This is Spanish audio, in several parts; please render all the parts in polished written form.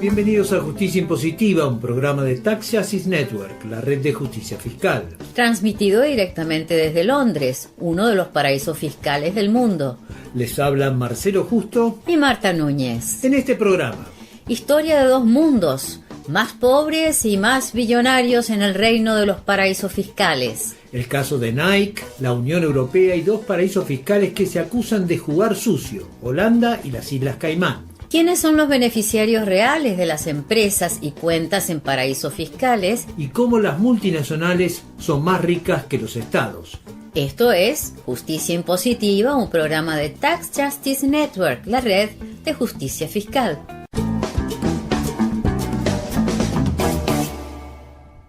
Bienvenidos a Justicia Impositiva, un programa de Tax Justice Network, la red de justicia fiscal. Transmitido directamente desde Londres, uno de los paraísos fiscales del mundo. Les hablan Marcelo Justo y Marta Núñez. En este programa, historia de dos mundos, más pobres y más billonarios en el reino de los paraísos fiscales. El caso de Nike, la Unión Europea y dos paraísos fiscales que se acusan de jugar sucio, Holanda y las Islas Caimán. ¿Quiénes son los beneficiarios reales de las empresas y cuentas en paraísos fiscales? Y cómo las multinacionales son más ricas que los estados. Esto es Justicia Impositiva, un programa de Tax Justice Network, la red de justicia fiscal.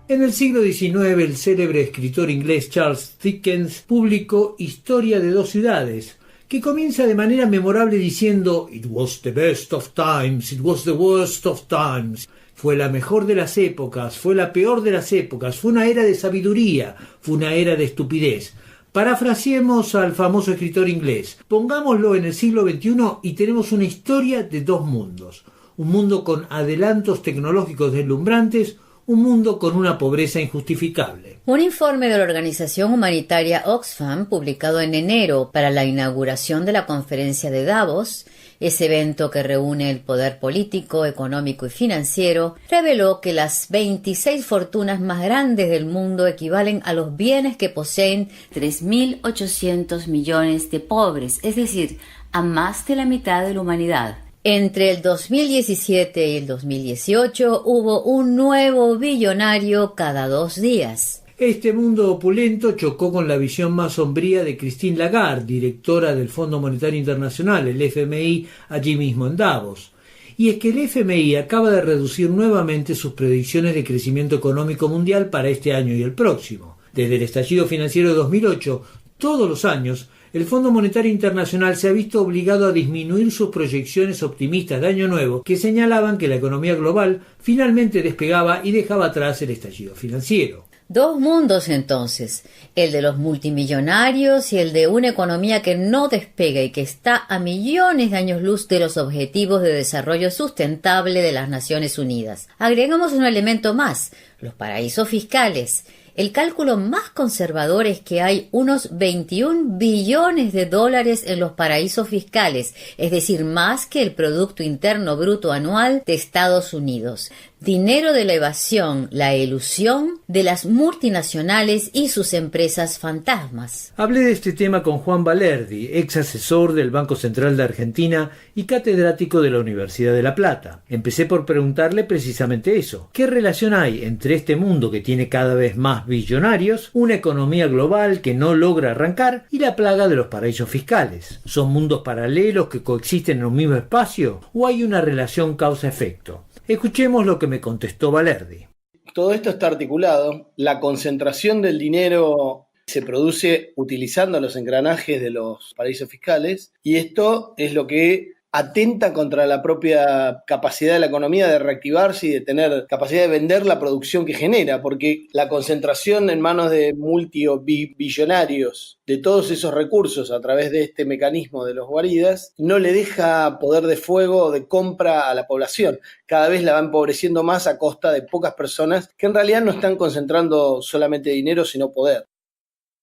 En el siglo XIX, el célebre escritor inglés Charles Dickens publicó Historia de dos ciudades, que comienza de manera memorable diciendo "It was the best of times, it was the worst of times". Fue la mejor de las épocas, fue la peor de las épocas, fue una era de sabiduría, fue una era de estupidez. Parafraseemos al famoso escritor inglés. Pongámoslo en el siglo XXI y tenemos una historia de dos mundos. Un mundo con adelantos tecnológicos deslumbrantes, un mundo con una pobreza injustificable. Un informe de la organización humanitaria Oxfam, publicado en enero para la inauguración de la conferencia de Davos, ese evento que reúne el poder político, económico y financiero, reveló que las 26 fortunas más grandes del mundo equivalen a los bienes que poseen 3.800 millones de pobres, es decir, a más de la mitad de la humanidad. Entre el 2017 y el 2018 hubo un nuevo billonario cada 2 días. Este mundo opulento chocó con la visión más sombría de Christine Lagarde, directora del Fondo Monetario Internacional, el FMI, allí mismo en Davos. Y es que el FMI acaba de reducir nuevamente sus predicciones de crecimiento económico mundial para este año y el próximo. Desde el estallido financiero de 2008, todos los años, el Fondo Monetario Internacional se ha visto obligado a disminuir sus proyecciones optimistas de Año Nuevo, que señalaban que la economía global finalmente despegaba y dejaba atrás el estallido financiero. Dos mundos entonces, el de los multimillonarios y el de una economía que no despega y que está a millones de años luz de los objetivos de desarrollo sustentable de las Naciones Unidas. Agregamos un elemento más, los paraísos fiscales. El cálculo más conservador es que hay unos 21 billones de dólares en los paraísos fiscales, es decir, más que el Producto Interno Bruto anual de Estados Unidos. Dinero de la evasión, la elusión de las multinacionales y sus empresas fantasmas. Hablé de este tema con Juan Valerdi, ex asesor del Banco Central de Argentina y catedrático de la Universidad de La Plata. Empecé por preguntarle precisamente eso. ¿Qué relación hay entre este mundo que tiene cada vez más billonarios, una economía global que no logra arrancar y la plaga de los paraísos fiscales? ¿Son mundos paralelos que coexisten en un mismo espacio o hay una relación causa-efecto? Escuchemos lo que me contestó Valerdi. Todo esto está articulado. La concentración del dinero se produce utilizando los engranajes de los paraísos fiscales y esto es lo que atenta contra la propia capacidad de la economía de reactivarse y de tener capacidad de vender la producción que genera, porque la concentración en manos de multibillonarios de todos esos recursos a través de este mecanismo de los guaridas no le deja poder de fuego o de compra a la población. Cada vez la va empobreciendo más a costa de pocas personas que en realidad no están concentrando solamente dinero, sino poder.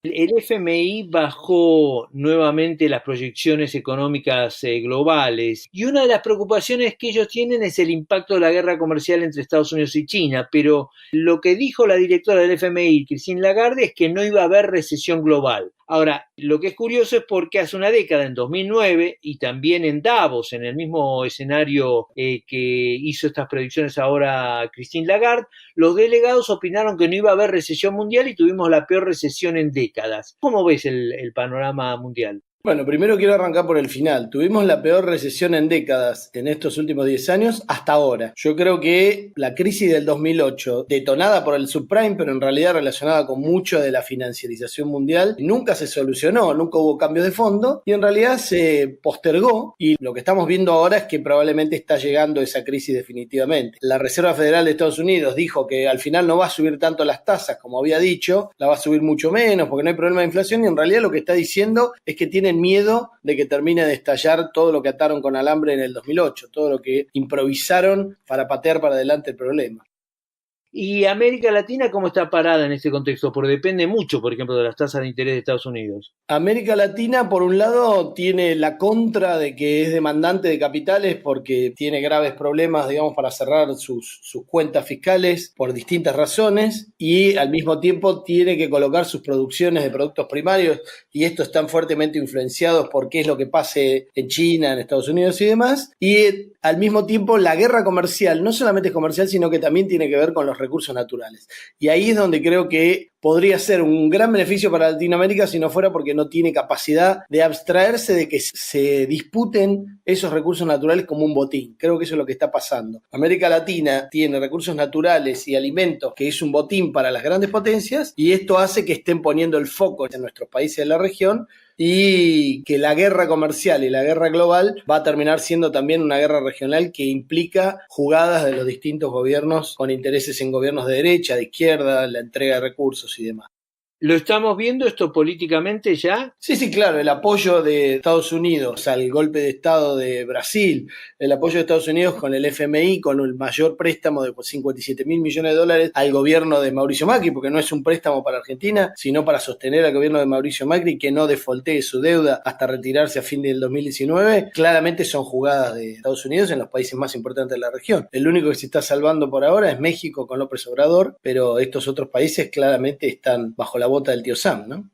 El FMI bajó nuevamente las proyecciones económicas globales y una de las preocupaciones que ellos tienen es el impacto de la guerra comercial entre Estados Unidos y China, pero lo que dijo la directora del FMI, Christine Lagarde, es que no iba a haber recesión global. Ahora, lo que es curioso es porque hace una década, en 2009, y también en Davos, en el mismo escenario que hizo estas predicciones ahora Christine Lagarde, los delegados opinaron que no iba a haber recesión mundial y tuvimos la peor recesión en décadas. ¿Cómo ves el panorama mundial? Bueno, primero quiero arrancar por el final. Tuvimos la peor recesión en décadas en estos últimos 10 años hasta ahora. Yo creo que la crisis del 2008, detonada por el subprime, pero en realidad relacionada con mucho de la financiarización mundial, nunca se solucionó, nunca hubo cambios de fondo y en realidad se postergó y lo que estamos viendo ahora es que probablemente está llegando esa crisis definitivamente. La Reserva Federal de Estados Unidos dijo que al final no va a subir tanto las tasas como había dicho, la va a subir mucho menos porque no hay problema de inflación y en realidad lo que está diciendo es que tiene tienen miedo de que termine de estallar todo lo que ataron con alambre en el 2008, todo lo que improvisaron para patear para adelante el problema. ¿Y América Latina cómo está parada en este contexto? Porque depende mucho, por ejemplo, de las tasas de interés de Estados Unidos. América Latina, por un lado, tiene la contra de que es demandante de capitales porque tiene graves problemas, digamos, para cerrar sus cuentas fiscales por distintas razones, y al mismo tiempo tiene que colocar sus producciones de productos primarios, y estos están fuertemente influenciados por qué es lo que pase en China, en Estados Unidos y demás. Y al mismo tiempo la guerra comercial no solamente es comercial, sino que también tiene que ver con los recursos naturales. Y ahí es donde creo que podría ser un gran beneficio para Latinoamérica si no fuera porque no tiene capacidad de abstraerse de que se disputen esos recursos naturales como un botín. Creo que eso es lo que está pasando. América Latina tiene recursos naturales y alimentos que es un botín para las grandes potencias, y esto hace que estén poniendo el foco en nuestros países de la región, y que la guerra comercial y la guerra global va a terminar siendo también una guerra regional que implica jugadas de los distintos gobiernos con intereses en gobiernos de derecha, de izquierda, la entrega de recursos y demás. ¿Lo estamos viendo esto políticamente ya? Sí, claro, el apoyo de Estados Unidos al golpe de Estado de Brasil, el apoyo de Estados Unidos con el FMI, con el mayor préstamo de 57.000 millones de dólares al gobierno de Mauricio Macri, porque no es un préstamo para Argentina, sino para sostener al gobierno de Mauricio Macri que no defoltee su deuda hasta retirarse a fin del 2019, claramente son jugadas de Estados Unidos en los países más importantes de la región. El único que se está salvando por ahora es México con López Obrador, pero estos otros países claramente están bajo la bota del tío Sam, ¿no?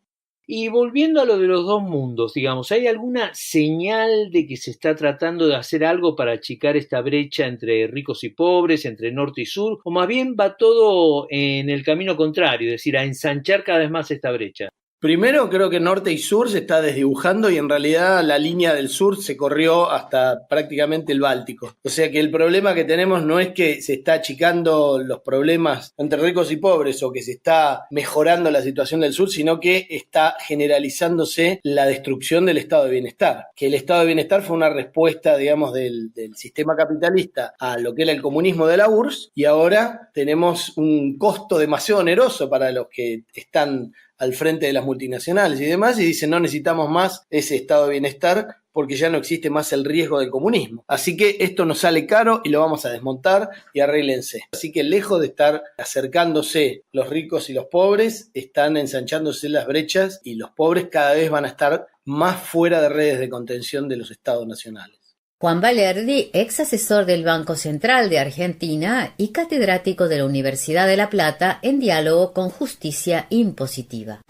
Y volviendo a lo de los dos mundos, digamos, ¿hay alguna señal de que se está tratando de hacer algo para achicar esta brecha entre ricos y pobres, entre norte y sur? ¿O más bien va todo en el camino contrario, es decir, a ensanchar cada vez más esta brecha? Primero, creo que norte y sur se está desdibujando, y en realidad la línea del sur se corrió hasta prácticamente el Báltico. O sea que el problema que tenemos no es que se está achicando los problemas entre ricos y pobres o que se está mejorando la situación del sur, sino que está generalizándose la destrucción del estado de bienestar. Que el estado de bienestar fue una respuesta, digamos, del sistema capitalista a lo que era el comunismo de la URSS, y ahora tenemos un costo demasiado oneroso para los que están al frente de las multinacionales y demás, y dicen no necesitamos más ese estado de bienestar porque ya no existe más el riesgo del comunismo. Así que esto nos sale caro y lo vamos a desmontar y arréglense. Así que lejos de estar acercándose los ricos y los pobres, están ensanchándose las brechas, y los pobres cada vez van a estar más fuera de redes de contención de los estados nacionales. Juan Valerdi, ex asesor del Banco Central de Argentina y catedrático de la Universidad de La Plata, en diálogo con Justicia Impositiva.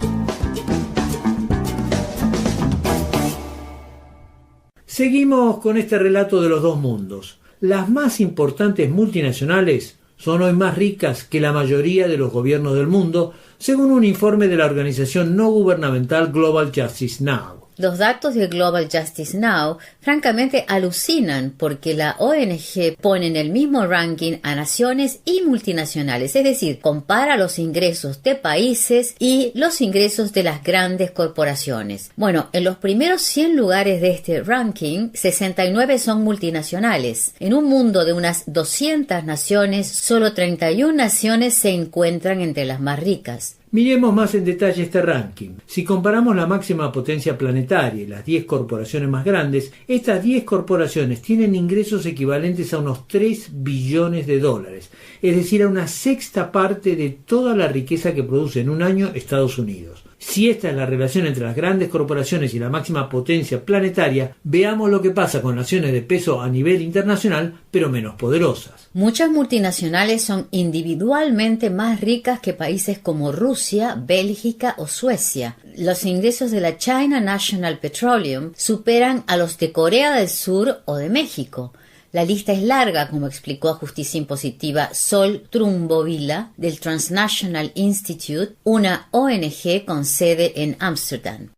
Seguimos con este relato de los dos mundos. Las más importantes multinacionales son hoy más ricas que la mayoría de los gobiernos del mundo, según un informe de la organización no gubernamental Global Justice Now. Los datos de Global Justice Now francamente alucinan, porque la ONG pone en el mismo ranking a naciones y multinacionales, es decir, compara los ingresos de países y los ingresos de las grandes corporaciones. Bueno, en los primeros 100 lugares de este ranking, 69 son multinacionales. En un mundo de unas 200 naciones, solo 31 naciones se encuentran entre las más ricas. Miremos más en detalle este ranking. Si comparamos la máxima potencia planetaria y las 10 corporaciones más grandes, estas 10 corporaciones tienen ingresos equivalentes a unos 3 billones de dólares, es decir, a una sexta parte de toda la riqueza que produce en un año Estados Unidos. Si esta es la relación entre las grandes corporaciones y la máxima potencia planetaria, veamos lo que pasa con naciones de peso a nivel internacional, pero menos poderosas. Muchas multinacionales son individualmente más ricas que países como Rusia, Bélgica o Suecia. Los ingresos de la China National Petroleum superan a los de Corea del Sur o de México. La lista es larga, como explicó a Justicia Impositiva Sol Trumbovila del Transnational Institute, una ONG con sede en Ámsterdam.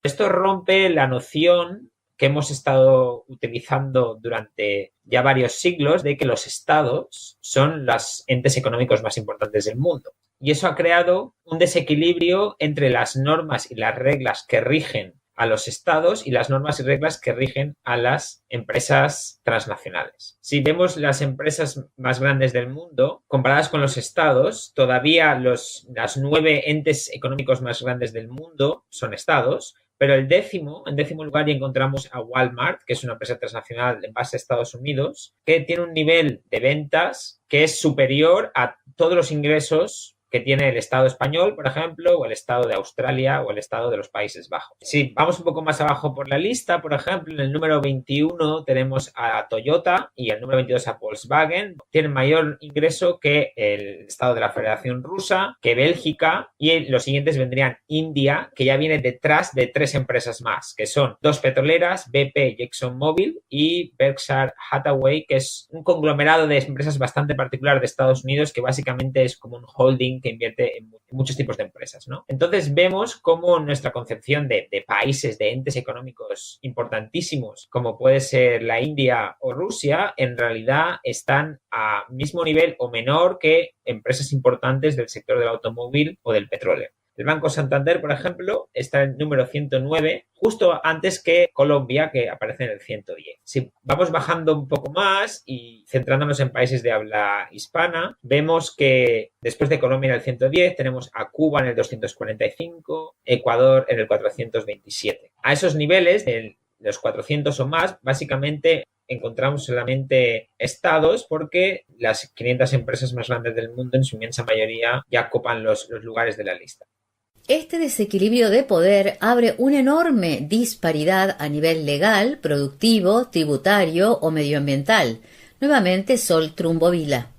Esto rompe la noción que hemos estado utilizando durante ya varios siglos de que los estados son los entes económicos más importantes del mundo. Y eso ha creado un desequilibrio entre las normas y las reglas que rigen a los estados y las normas y reglas que rigen a las empresas transnacionales. Si vemos las empresas más grandes del mundo, comparadas con los estados, todavía las 9 entes económicos más grandes del mundo son estados, Pero en décimo lugar ya encontramos a Walmart, que es una empresa transnacional en base a Estados Unidos, que tiene un nivel de ventas que es superior a todos los ingresos que tiene el Estado español, por ejemplo, o el Estado de Australia o el Estado de los Países Bajos. Si vamos un poco más abajo por la lista, por ejemplo, en el número 21 tenemos a Toyota y el número 22 a Volkswagen. Tienen mayor ingreso que el Estado de la Federación Rusa, que Bélgica, y los siguientes vendrían India, que ya viene detrás de 3 empresas más, que son 2 petroleras, BP y ExxonMobil, y Berkshire Hathaway, que es un conglomerado de empresas bastante particular de Estados Unidos, que básicamente es como un holding que invierte en muchos tipos de empresas, ¿no? Entonces vemos cómo nuestra concepción de países, de entes económicos importantísimos, como puede ser la India o Rusia, en realidad están a mismo nivel o menor que empresas importantes del sector del automóvil o del petróleo. El Banco Santander, por ejemplo, está en el número 109, justo antes que Colombia, que aparece en el 110. Si vamos bajando un poco más y centrándonos en países de habla hispana, vemos que después de Colombia en el 110 tenemos a Cuba en el 245, Ecuador en el 427. A esos niveles, en los 400 o más, básicamente encontramos solamente estados porque las 500 empresas más grandes del mundo en su inmensa mayoría ya copan los lugares de la lista. Este desequilibrio de poder abre una enorme disparidad a nivel legal, productivo, tributario o medioambiental. Nuevamente, Sol Trumbovila.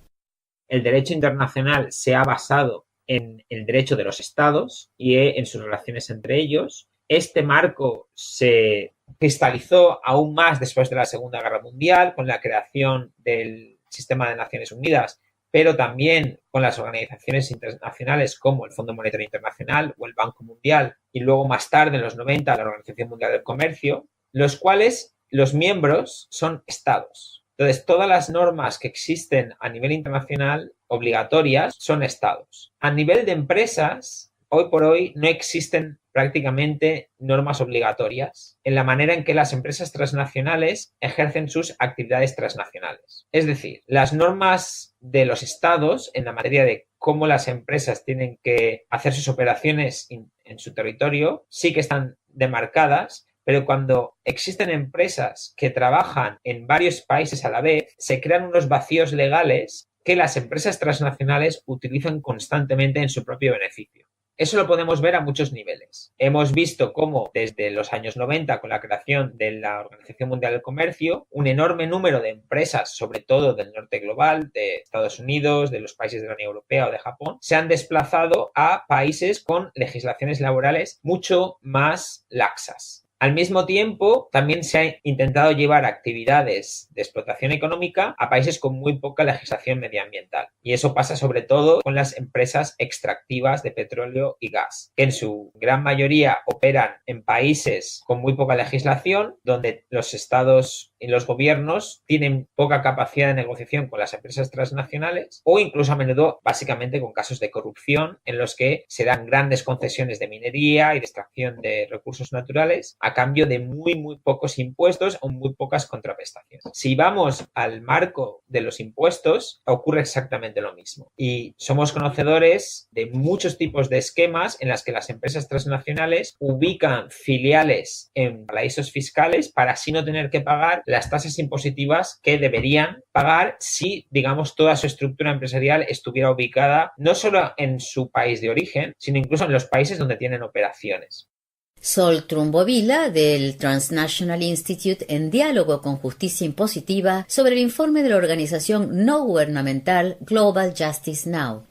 El derecho internacional se ha basado en el derecho de los estados y en sus relaciones entre ellos. Este marco se cristalizó aún más después de la Segunda Guerra Mundial con la creación del Sistema de Naciones Unidas, pero también con las organizaciones internacionales como el Fondo Monetario Internacional o el Banco Mundial, y luego más tarde, en los 90, la Organización Mundial del Comercio, los cuales los miembros son estados. Entonces, todas las normas que existen a nivel internacional obligatorias son estados. A nivel de empresas, hoy por hoy no existen prácticamente normas obligatorias en la manera en que las empresas transnacionales ejercen sus actividades transnacionales. Es decir, las normas de los estados en la materia de cómo las empresas tienen que hacer sus operaciones en su territorio sí que están demarcadas, pero cuando existen empresas que trabajan en varios países a la vez, se crean unos vacíos legales que las empresas transnacionales utilizan constantemente en su propio beneficio. Eso lo podemos ver a muchos niveles. Hemos visto cómo desde los años 90, con la creación de la Organización Mundial del Comercio, un enorme número de empresas, sobre todo del norte global, de Estados Unidos, de los países de la Unión Europea o de Japón, se han desplazado a países con legislaciones laborales mucho más laxas. Al mismo tiempo, también se ha intentado llevar actividades de explotación económica a países con muy poca legislación medioambiental. Y eso pasa sobre todo con las empresas extractivas de petróleo y gas, que en su gran mayoría operan en países con muy poca legislación, donde los estados y los gobiernos tienen poca capacidad de negociación con las empresas transnacionales, o incluso a menudo básicamente con casos de corrupción en los que se dan grandes concesiones de minería y de extracción de recursos naturales a cambio de muy pocos impuestos o muy pocas contraprestaciones. Si vamos al marco de los impuestos, ocurre exactamente lo mismo. Y somos conocedores de muchos tipos de esquemas en las que las empresas transnacionales ubican filiales en paraísos fiscales para así no tener que pagar las tasas impositivas que deberían pagar si, digamos, toda su estructura empresarial estuviera ubicada no solo en su país de origen, sino incluso en los países donde tienen operaciones. Sol Trumbovila, del Transnational Institute, en diálogo con Justicia Impositiva sobre el informe de la organización no gubernamental Global Justice Now.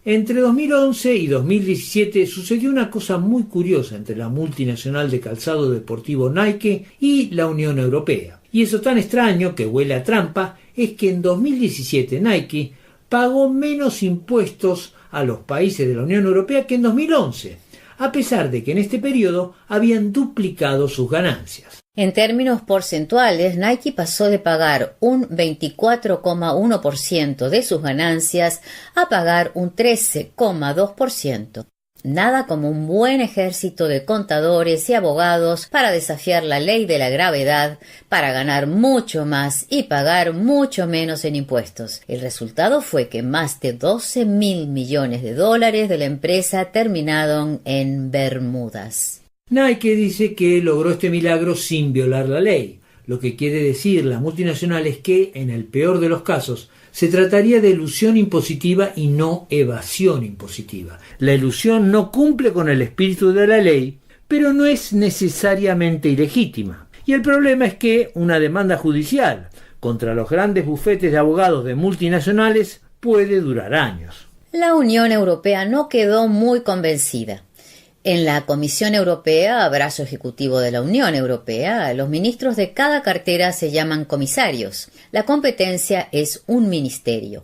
Entre 2011 y 2017 sucedió una cosa muy curiosa entre la multinacional de calzado deportivo Nike y la Unión Europea. Y eso tan extraño que huele a trampa es que en 2017 Nike pagó menos impuestos a los países de la Unión Europea que en 2011, a pesar de que en este periodo habían duplicado sus ganancias. En términos porcentuales, Nike pasó de pagar un 24,1% de sus ganancias a pagar un 13,2%. Nada como un buen ejército de contadores y abogados para desafiar la ley de la gravedad, para ganar mucho más y pagar mucho menos en impuestos. El resultado fue que más de 12.000 millones de dólares de la empresa terminaron en Bermudas. Nike dice que logró este milagro sin violar la ley. Lo que quiere decir la multinacional es que, en el peor de los casos, se trataría de elusión impositiva y no evasión impositiva. La elusión no cumple con el espíritu de la ley, pero no es necesariamente ilegítima. Y el problema es que una demanda judicial contra los grandes bufetes de abogados de multinacionales puede durar años. La Unión Europea no quedó muy convencida. En la Comisión Europea, brazo ejecutivo de la Unión Europea, los ministros de cada cartera se llaman comisarios. La competencia es un ministerio.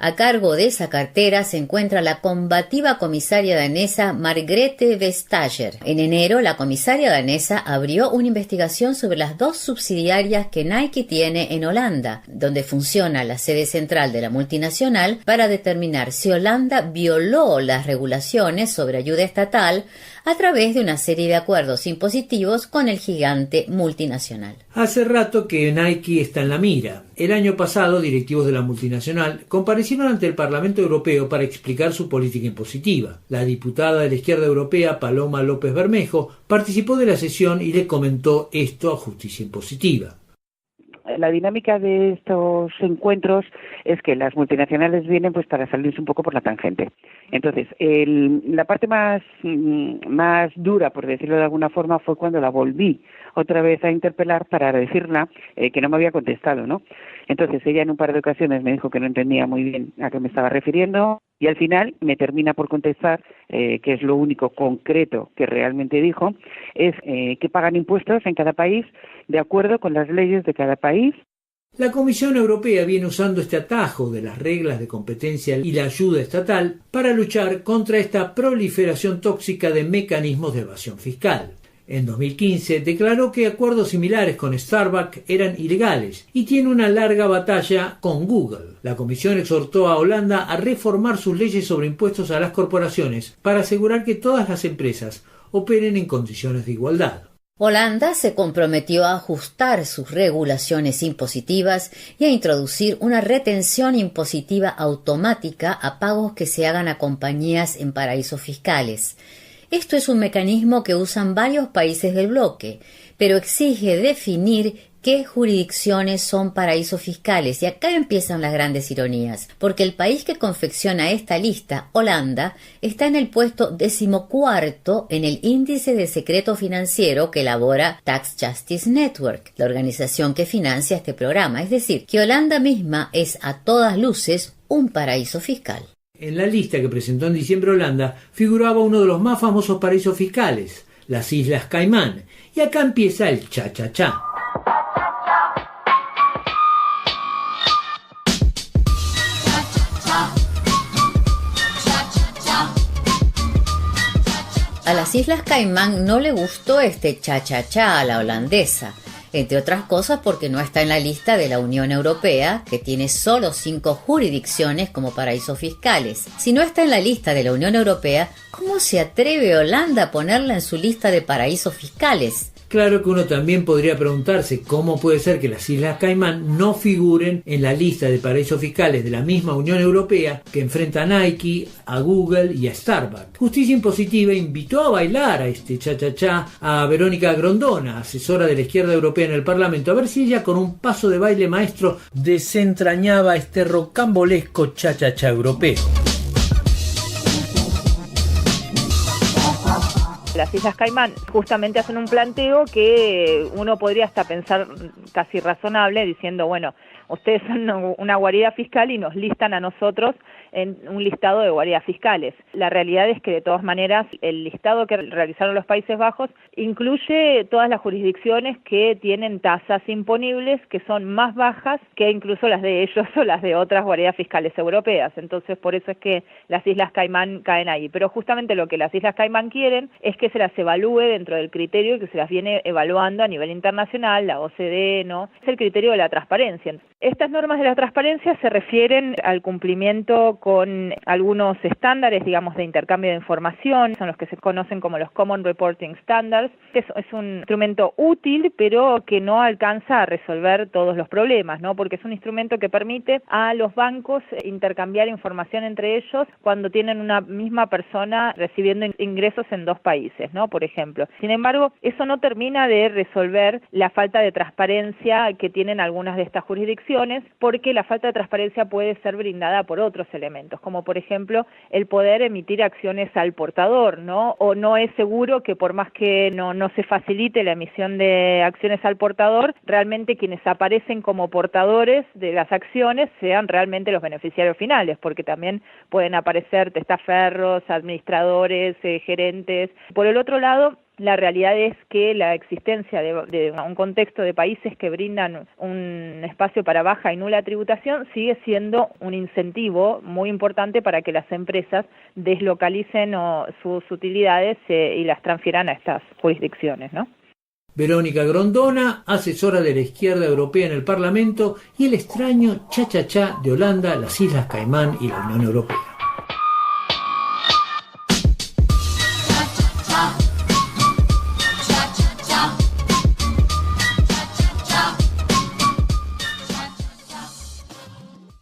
A cargo de esa cartera se encuentra la combativa comisaria danesa Margrethe Vestager. En enero, la comisaria danesa abrió una investigación sobre las 2 subsidiarias que Nike tiene en Holanda, donde funciona la sede central de la multinacional, para determinar si Holanda violó las regulaciones sobre ayuda estatal a través de una serie de acuerdos impositivos con el gigante multinacional. Hace rato que Nike está en la mira. El año pasado, directivos de la multinacional comparecieron ante el Parlamento Europeo para explicar su política impositiva. La diputada de la izquierda europea, Paloma López Bermejo, participó de la sesión y le comentó esto a Justicia Impositiva. La dinámica de estos encuentros es que las multinacionales vienen pues para salirse un poco por la tangente. Entonces, la parte más dura, por decirlo de alguna forma, fue cuando la volví otra vez a interpelar para decirla que no me había contestado, ¿no? Entonces, ella en un par de ocasiones me dijo que no entendía muy bien a qué me estaba refiriendo y al final me termina por contestar, que es lo único concreto que realmente dijo, es que pagan impuestos en cada país de acuerdo con las leyes de cada país. La Comisión Europea viene usando este atajo de las reglas de competencia y la ayuda estatal para luchar contra esta proliferación tóxica de mecanismos de evasión fiscal. En 2015 declaró que acuerdos similares con Starbucks eran ilegales y tiene una larga batalla con Google. La Comisión exhortó a Holanda a reformar sus leyes sobre impuestos a las corporaciones para asegurar que todas las empresas operen en condiciones de igualdad. Holanda se comprometió a ajustar sus regulaciones impositivas y a introducir una retención impositiva automática a pagos que se hagan a compañías en paraísos fiscales. Esto es un mecanismo que usan varios países del bloque, pero exige definir qué jurisdicciones son paraísos fiscales. Y acá empiezan las grandes ironías, porque el país que confecciona esta lista, Holanda, está en el puesto 14º en el índice de secreto financiero que elabora Tax Justice Network, la organización que financia este programa. Es decir, que Holanda misma es a todas luces un paraíso fiscal. En la lista que presentó en diciembre Holanda figuraba uno de los más famosos paraísos fiscales, las Islas Caimán. Y acá empieza el cha-cha-cha. A las Islas Caimán no le gustó este cha-cha-cha a la holandesa, entre otras cosas porque no está en la lista de la Unión Europea, que tiene solo 5 jurisdicciones como paraísos fiscales. Si no está en la lista de la Unión Europea, ¿cómo se atreve Holanda a ponerla en su lista de paraísos fiscales? Claro que uno también podría preguntarse cómo puede ser que las Islas Caimán no figuren en la lista de paraísos fiscales de la misma Unión Europea que enfrenta a Nike, a Google y a Starbucks. Justicia Impositiva invitó a bailar a este cha-cha-cha a Verónica Grondona, asesora de la izquierda europea en el Parlamento, a ver si ella con un paso de baile maestro desentrañaba este rocambolesco cha-cha-cha europeo. Las Islas Caimán justamente hacen un planteo que uno podría hasta pensar casi razonable, diciendo, bueno, ustedes son una guarida fiscal y nos listan a nosotros en un listado de guaridas fiscales. La realidad es que, de todas maneras, el listado que realizaron los Países Bajos incluye todas las jurisdicciones que tienen tasas imponibles que son más bajas que incluso las de ellos o las de otras guaridas fiscales europeas. Entonces, por eso es que las Islas Caimán caen ahí. Pero justamente lo que las Islas Caimán quieren es que se las evalúe dentro del criterio que se las viene evaluando a nivel internacional, la OCDE, ¿no? Es el criterio de la transparencia. Estas normas de la transparencia se refieren al cumplimiento con algunos estándares, digamos, de intercambio de información, son los que se conocen como los Common Reporting Standards. Es un instrumento útil, pero que no alcanza a resolver todos los problemas, ¿no? Porque es un instrumento que permite a los bancos intercambiar información entre ellos cuando tienen una misma persona recibiendo ingresos en dos países, ¿no? Por ejemplo. Sin embargo, eso no termina de resolver la falta de transparencia que tienen algunas de estas jurisdicciones, porque la falta de transparencia puede ser brindada por otros elementos, como por ejemplo el poder emitir acciones al portador, ¿no? O no es seguro que por más que no se facilite la emisión de acciones al portador, realmente quienes aparecen como portadores de las acciones sean realmente los beneficiarios finales, porque también pueden aparecer testaferros, administradores, gerentes. Por el otro lado, la realidad es que la existencia de un contexto de países que brindan un espacio para baja y nula tributación sigue siendo un incentivo muy importante para que las empresas deslocalicen sus utilidades y las transfieran a estas jurisdicciones, ¿no? Verónica Grondona, asesora de la izquierda europea en el Parlamento, y el extraño cha-cha-cha de Holanda, las Islas Caimán y la Unión Europea.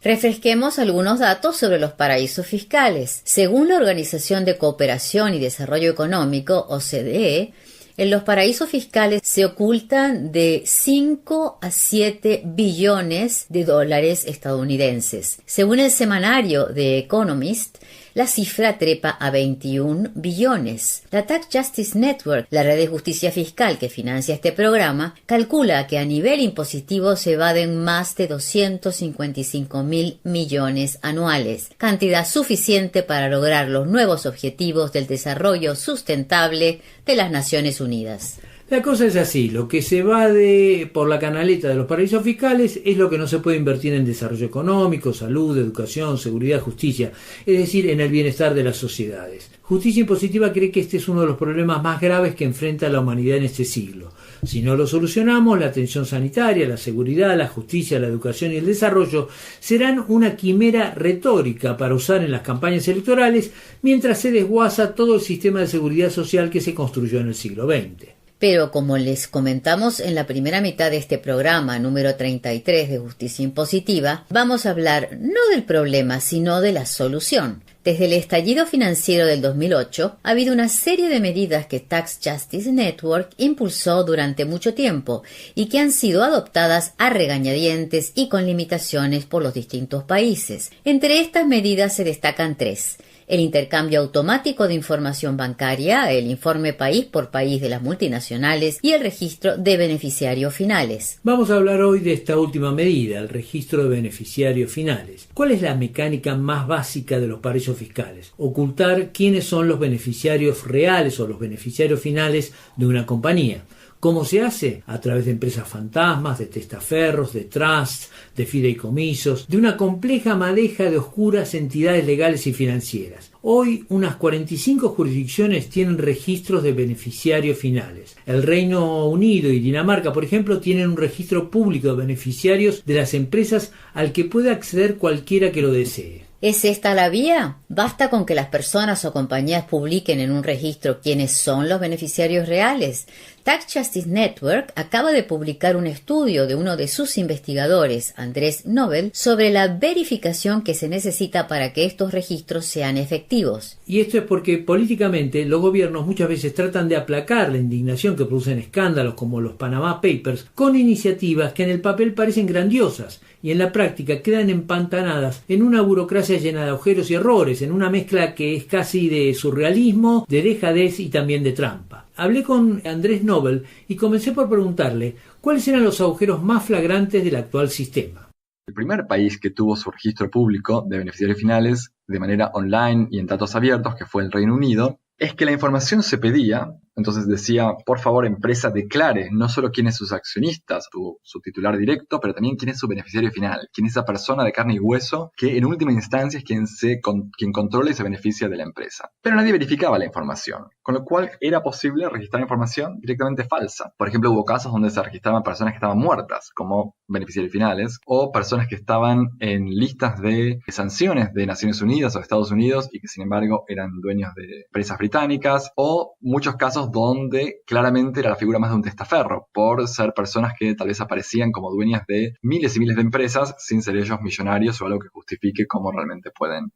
Refresquemos algunos datos sobre los paraísos fiscales. Según la Organización de Cooperación y Desarrollo Económico, OCDE, en los paraísos fiscales se ocultan de 5 a 7 billones de dólares estadounidenses. Según el semanario The Economist, la cifra trepa a 21 billones. La Tax Justice Network, la red de justicia fiscal que financia este programa, calcula que a nivel impositivo se evaden más de 255.000 millones anuales, cantidad suficiente para lograr los nuevos objetivos del desarrollo sustentable de las Naciones Unidas. La cosa es así, lo que se evade por la canaleta de los paraísos fiscales es lo que no se puede invertir en desarrollo económico, salud, educación, seguridad, justicia, es decir, en el bienestar de las sociedades. Justicia Impositiva cree que este es uno de los problemas más graves que enfrenta la humanidad en este siglo. Si no lo solucionamos, la atención sanitaria, la seguridad, la justicia, la educación y el desarrollo serán una quimera retórica para usar en las campañas electorales mientras se desguaza todo el sistema de seguridad social que se construyó en el siglo XX. Pero como les comentamos en la primera mitad de este programa número 33 de Justicia Impositiva, vamos a hablar no del problema, sino de la solución. Desde el estallido financiero del 2008, ha habido una serie de medidas que Tax Justice Network impulsó durante mucho tiempo y que han sido adoptadas a regañadientes y con limitaciones por los distintos países. Entre estas medidas se destacan 3. El intercambio automático de información bancaria, el informe país por país de las multinacionales y el registro de beneficiarios finales. Vamos a hablar hoy de esta última medida, el registro de beneficiarios finales. ¿Cuál es la mecánica más básica de los paraísos fiscales? Ocultar quiénes son los beneficiarios reales o los beneficiarios finales de una compañía. ¿Cómo se hace? A través de empresas fantasmas, de testaferros, de trusts, de fideicomisos, de una compleja madeja de oscuras entidades legales y financieras. Hoy, unas 45 jurisdicciones tienen registros de beneficiarios finales. El Reino Unido y Dinamarca, por ejemplo, tienen un registro público de beneficiarios de las empresas al que puede acceder cualquiera que lo desee. ¿Es esta la vía? ¿Basta con que las personas o compañías publiquen en un registro quiénes son los beneficiarios reales? Tax Justice Network acaba de publicar un estudio de uno de sus investigadores, Andrés Nobel, sobre la verificación que se necesita para que estos registros sean efectivos. Y esto es porque políticamente los gobiernos muchas veces tratan de aplacar la indignación que producen escándalos como los Panama Papers con iniciativas que en el papel parecen grandiosas y en la práctica quedan empantanadas en una burocracia llena de agujeros y errores, en una mezcla que es casi de surrealismo, de dejadez y también de trampa. Hablé con Andrés Nobel y comencé por preguntarle cuáles eran los agujeros más flagrantes del actual sistema. El primer país que tuvo su registro público de beneficiarios finales de manera online y en datos abiertos, que fue el Reino Unido, es que la información se pedía Entonces decía, por favor, empresa, declare no solo quién es sus accionistas, su titular directo, pero también quién es su beneficiario final, quién es esa persona de carne y hueso que en última instancia es quien controla y se beneficia de la empresa. Pero nadie verificaba la información, con lo cual era posible registrar información directamente falsa. Por ejemplo, hubo casos donde se registraban personas que estaban muertas como beneficiarios finales, o personas que estaban en listas de sanciones de Naciones Unidas o Estados Unidos y que sin embargo eran dueños de empresas británicas, o muchos casos donde claramente era la figura más de un testaferro, por ser personas que tal vez aparecían como dueñas de miles y miles de empresas sin ser ellos millonarios o algo que justifique cómo realmente pueden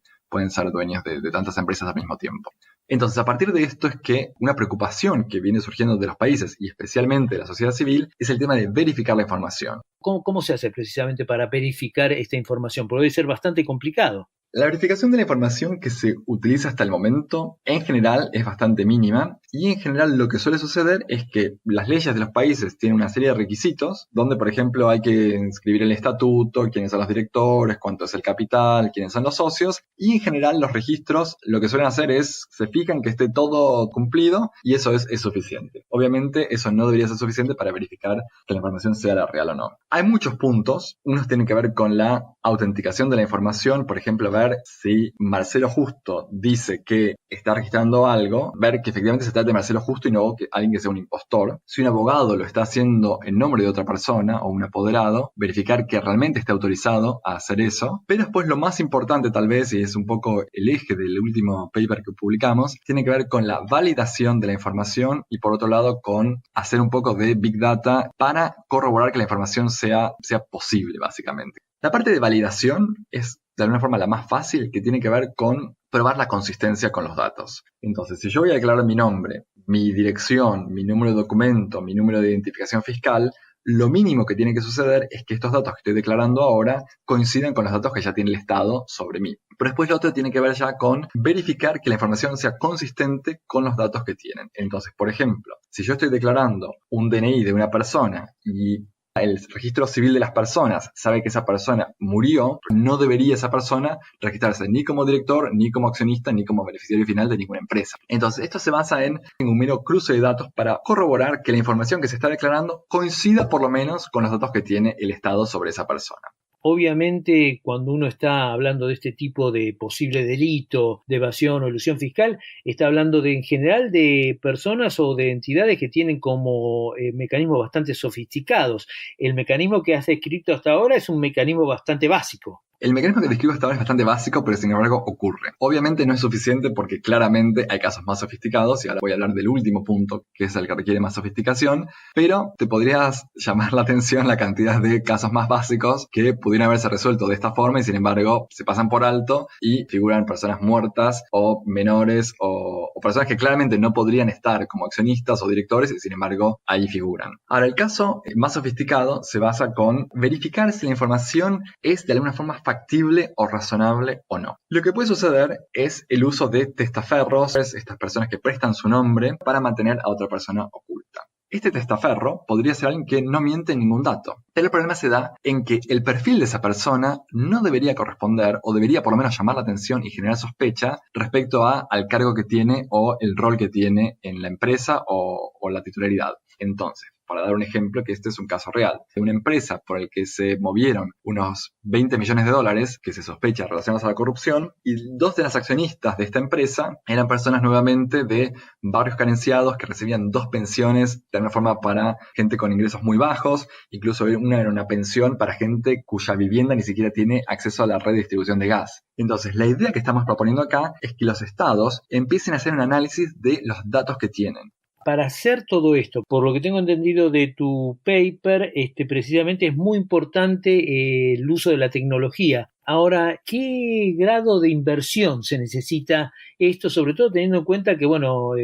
ser dueños de tantas empresas al mismo tiempo. Entonces, a partir de esto es que una preocupación que viene surgiendo de los países y especialmente de la sociedad civil es el tema de verificar la información. ¿Cómo se hace precisamente para verificar esta información? Porque debe ser bastante complicado. La verificación de la información que se utiliza hasta el momento en general es bastante mínima y en general lo que suele suceder es que las leyes de los países tienen una serie de requisitos donde, por ejemplo, hay que inscribir el estatuto, quiénes son los directores, cuánto es el capital, quiénes son los socios, y en general los registros lo que suelen hacer es se fijan que esté todo cumplido y eso es suficiente. Obviamente eso no debería ser suficiente para verificar que la información sea la real o no. Hay muchos puntos, unos tienen que ver con la autenticación de la información, por ejemplo, ver si Marcelo Justo dice que está registrando algo, ver que efectivamente se trata de Marcelo Justo y no que alguien que sea un impostor. Si un abogado lo está haciendo en nombre de otra persona o un apoderado, verificar que realmente esté autorizado a hacer eso. Pero después lo más importante tal vez, y es un poco el eje del último paper que publicamos, tiene que ver con la validación de la información y por otro lado con hacer un poco de Big Data para corroborar que la información sea posible básicamente. La parte de validación es de alguna forma la más fácil, que tiene que ver con probar la consistencia con los datos. Entonces, si yo voy a declarar mi nombre, mi dirección, mi número de documento, mi número de identificación fiscal, lo mínimo que tiene que suceder es que estos datos que estoy declarando ahora coincidan con los datos que ya tiene el Estado sobre mí. Pero después lo otro tiene que ver ya con verificar que la información sea consistente con los datos que tienen. Entonces, por ejemplo, si yo estoy declarando un DNI de una persona y el registro civil de las personas sabe que esa persona murió, no debería esa persona registrarse ni como director, ni como accionista, ni como beneficiario final de ninguna empresa. Entonces, esto se basa en un mero cruce de datos para corroborar que la información que se está declarando coincida por lo menos con los datos que tiene el Estado sobre esa persona. Obviamente, cuando uno está hablando de este tipo de posible delito, de evasión o elusión fiscal, está hablando en general de personas o de entidades que tienen como mecanismos bastante sofisticados. El mecanismo que has descrito hasta ahora es un mecanismo bastante básico. El mecanismo que describo hasta ahora es bastante básico, pero sin embargo ocurre. Obviamente no es suficiente porque claramente hay casos más sofisticados y ahora voy a hablar del último punto, que es el que requiere más sofisticación, pero te podrías llamar la atención la cantidad de casos más básicos que pudieran haberse resuelto de esta forma y sin embargo se pasan por alto y figuran personas muertas o menores o personas que claramente no podrían estar como accionistas o directores y sin embargo ahí figuran. Ahora, el caso más sofisticado se basa con verificar si la información es de alguna forma factible o razonable o no. Lo que puede suceder es el uso de testaferros, estas personas que prestan su nombre para mantener a otra persona oculta. Este testaferro podría ser alguien que no miente ningún dato, pero el problema se da en que el perfil de esa persona no debería corresponder o debería por lo menos llamar la atención y generar sospecha respecto al cargo que tiene o el rol que tiene en la empresa o la titularidad. Entonces, para dar un ejemplo, que este es un caso real, de una empresa por el que se movieron unos 20 millones de dólares que se sospecha relacionados a la corrupción, y dos de las accionistas de esta empresa eran personas nuevamente de barrios carenciados que recibían 2 pensiones de alguna forma para gente con ingresos muy bajos, incluso una era una pensión para gente cuya vivienda ni siquiera tiene acceso a la red de distribución de gas. Entonces, la idea que estamos proponiendo acá es que los estados empiecen a hacer un análisis de los datos que tienen. Para hacer todo esto, por lo que tengo entendido de tu paper, precisamente es muy importante el uso de la tecnología. Ahora, ¿qué grado de inversión se necesita esto? Sobre todo teniendo en cuenta que,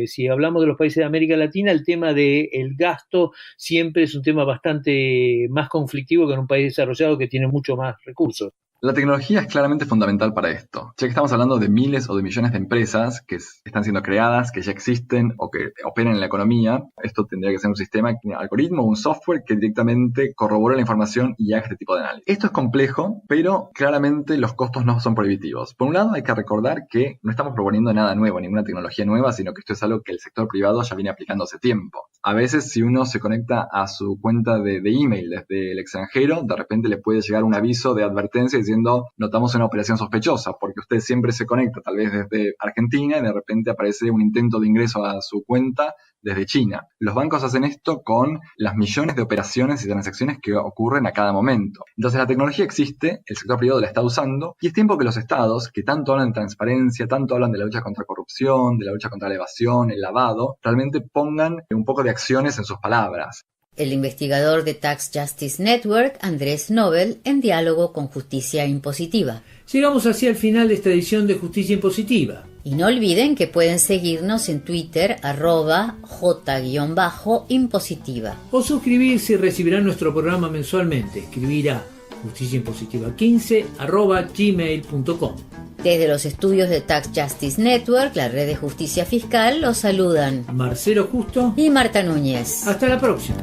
si hablamos de los países de América Latina, el tema del gasto siempre es un tema bastante más conflictivo que en un país desarrollado que tiene mucho más recursos. La tecnología es claramente fundamental para esto, ya que estamos hablando de miles o de millones de empresas que están siendo creadas, que ya existen o que operan en la economía. Esto tendría que ser un sistema, un algoritmo o un software que directamente corrobore la información y haga este tipo de análisis. Esto es complejo, pero claramente los costos no son prohibitivos. Por un lado, hay que recordar que no estamos proponiendo nada nuevo, ninguna tecnología nueva, sino que esto es algo que el sector privado ya viene aplicando hace tiempo. A veces, si uno se conecta a su cuenta de email desde el extranjero, de repente le puede llegar un aviso de advertencia diciendo: notamos una operación sospechosa, porque usted siempre se conecta tal vez desde Argentina y de repente aparece un intento de ingreso a su cuenta desde China. Los bancos hacen esto con las millones de operaciones y transacciones que ocurren a cada momento. Entonces la tecnología existe, el sector privado la está usando, y es tiempo que los estados, que tanto hablan de transparencia, tanto hablan de la lucha contra corrupción, de la lucha contra la evasión, el lavado, realmente pongan un poco de acciones en sus palabras. El investigador de Tax Justice Network, Andrés Nobel, en diálogo con Justicia Impositiva. Llegamos así al final de esta edición de Justicia Impositiva. Y no olviden que pueden seguirnos en Twitter, @J_impositiva. O suscribirse y recibirán nuestro programa mensualmente. Escribir a justiciaimpositiva15@gmail.com. Desde los estudios de Tax Justice Network, la red de justicia fiscal, los saludan Marcelo Justo y Marta Núñez. Hasta la próxima.